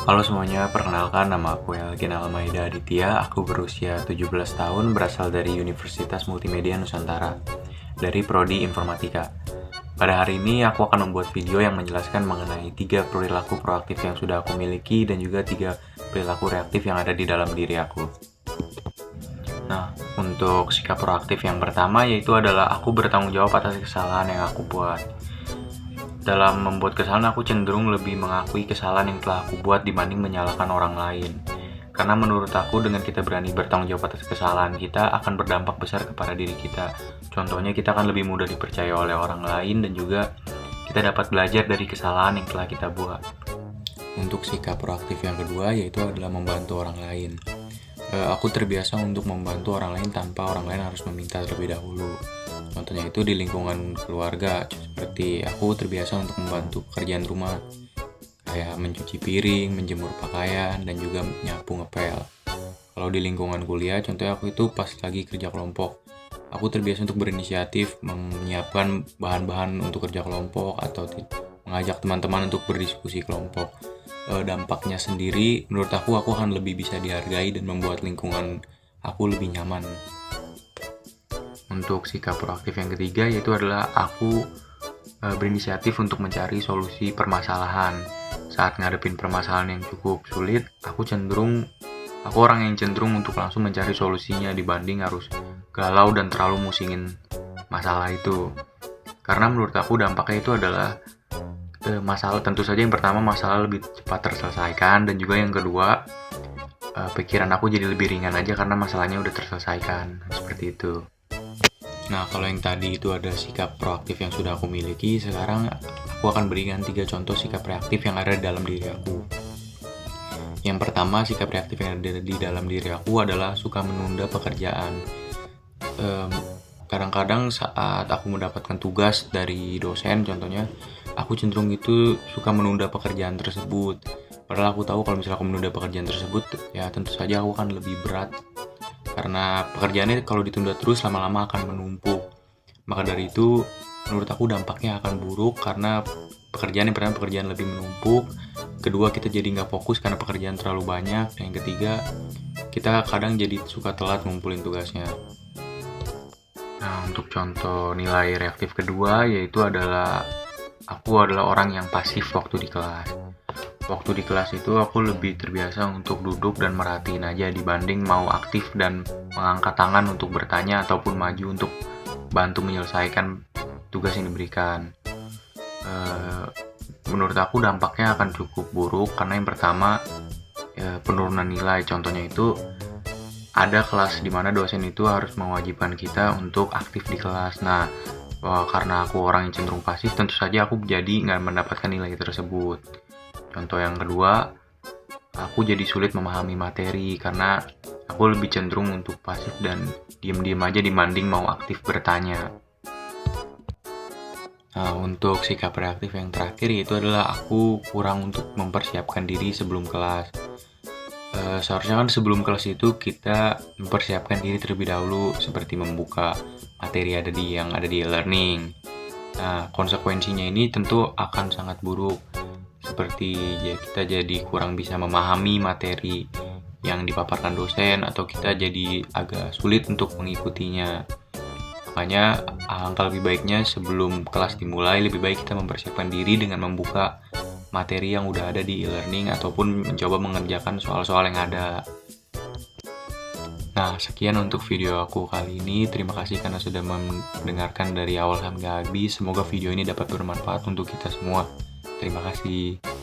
Halo semuanya, perkenalkan nama aku Elgin Almaida Aditya. Aku berusia 17 tahun, berasal dari Universitas Multimedia Nusantara, dari Prodi Informatika. Pada hari ini aku akan membuat video yang menjelaskan mengenai 3 perilaku proaktif yang sudah aku miliki dan juga 3 perilaku reaktif yang ada di dalam diri aku. Nah, untuk sikap proaktif yang pertama yaitu adalah aku bertanggung jawab atas kesalahan yang aku buat. Dalam membuat kesalahan, aku cenderung lebih mengakui kesalahan yang telah aku buat dibanding menyalahkan orang lain. Karena menurut aku, dengan kita berani bertanggung jawab atas kesalahan kita, akan berdampak besar kepada diri kita. Contohnya, kita akan lebih mudah dipercaya oleh orang lain dan juga kita dapat belajar dari kesalahan yang telah kita buat. Untuk sikap proaktif yang kedua, yaitu adalah membantu orang lain. Aku terbiasa untuk membantu orang lain tanpa orang lain harus meminta terlebih dahulu. Contohnya itu di lingkungan keluarga, seperti aku terbiasa untuk membantu pekerjaan rumah, kayak mencuci piring, menjemur pakaian, dan juga nyapu ngepel. Kalau di lingkungan kuliah, contohnya aku itu pas lagi kerja kelompok, aku terbiasa untuk berinisiatif menyiapkan bahan-bahan untuk kerja kelompok atau mengajak teman-teman untuk berdiskusi kelompok. Dampaknya sendiri, menurut aku akan lebih bisa dihargai dan membuat lingkungan aku lebih nyaman. Untuk sikap proaktif yang ketiga yaitu adalah aku berinisiatif untuk mencari solusi permasalahan. Saat ngadepin permasalahan yang cukup sulit, aku orang yang cenderung untuk langsung mencari solusinya dibanding harus galau dan terlalu musingin masalah itu. Karena menurut aku dampaknya itu adalah masalah, tentu saja yang pertama masalah lebih cepat terselesaikan, dan juga yang kedua pikiran aku jadi lebih ringan aja karena masalahnya udah terselesaikan, seperti itu. Nah, kalau yang tadi itu ada sikap proaktif yang sudah aku miliki, sekarang aku akan berikan 3 contoh sikap reaktif yang ada di dalam diri aku. Yang pertama, sikap reaktif yang ada di dalam diri aku adalah suka menunda pekerjaan. Kadang-kadang saat aku mendapatkan tugas dari dosen, contohnya, aku cenderung itu suka menunda pekerjaan tersebut. Padahal aku tahu kalau misalnya aku menunda pekerjaan tersebut, ya tentu saja aku akan lebih berat. Karena pekerjaannya kalau ditunda terus lama-lama akan menumpuk. Maka dari itu menurut aku dampaknya akan buruk karena pekerjaan yang pertama pekerjaan lebih menumpuk, kedua kita jadi nggak fokus karena pekerjaan terlalu banyak, dan yang ketiga kita kadang jadi suka telat ngumpulin tugasnya. Nah, untuk contoh nilai reaktif kedua yaitu adalah aku adalah orang yang pasif waktu di kelas. Waktu di kelas itu aku lebih terbiasa untuk duduk dan merhatiin aja dibanding mau aktif dan mengangkat tangan untuk bertanya ataupun maju untuk bantu menyelesaikan tugas yang diberikan. Menurut aku dampaknya akan cukup buruk karena yang pertama penurunan nilai. Contohnya itu ada kelas di mana dosen itu harus mewajibkan kita untuk aktif di kelas. Nah, karena aku orang yang cenderung pasif, tentu saja aku jadi nggak mendapatkan nilai tersebut. Contoh yang kedua, aku jadi sulit memahami materi karena aku lebih cenderung untuk pasif dan diam-diam aja dibanding mau aktif bertanya. Nah, untuk sikap reaktif yang terakhir yaitu adalah aku kurang untuk mempersiapkan diri sebelum kelas. Seharusnya kan sebelum kelas itu kita mempersiapkan diri terlebih dahulu, seperti membuka materi yang ada di e-learning. Nah, konsekuensinya ini tentu akan sangat buruk. Seperti ya, kita jadi kurang bisa memahami materi yang dipaparkan dosen atau kita jadi agak sulit untuk mengikutinya. Makanya alangkah lebih baiknya sebelum kelas dimulai lebih baik kita mempersiapkan diri dengan membuka materi yang udah ada di e-learning ataupun mencoba mengerjakan soal-soal yang ada. Nah, sekian untuk video aku kali ini. Terima kasih karena sudah mendengarkan dari awal sampai habis. Semoga video ini dapat bermanfaat untuk kita semua. Terima kasih.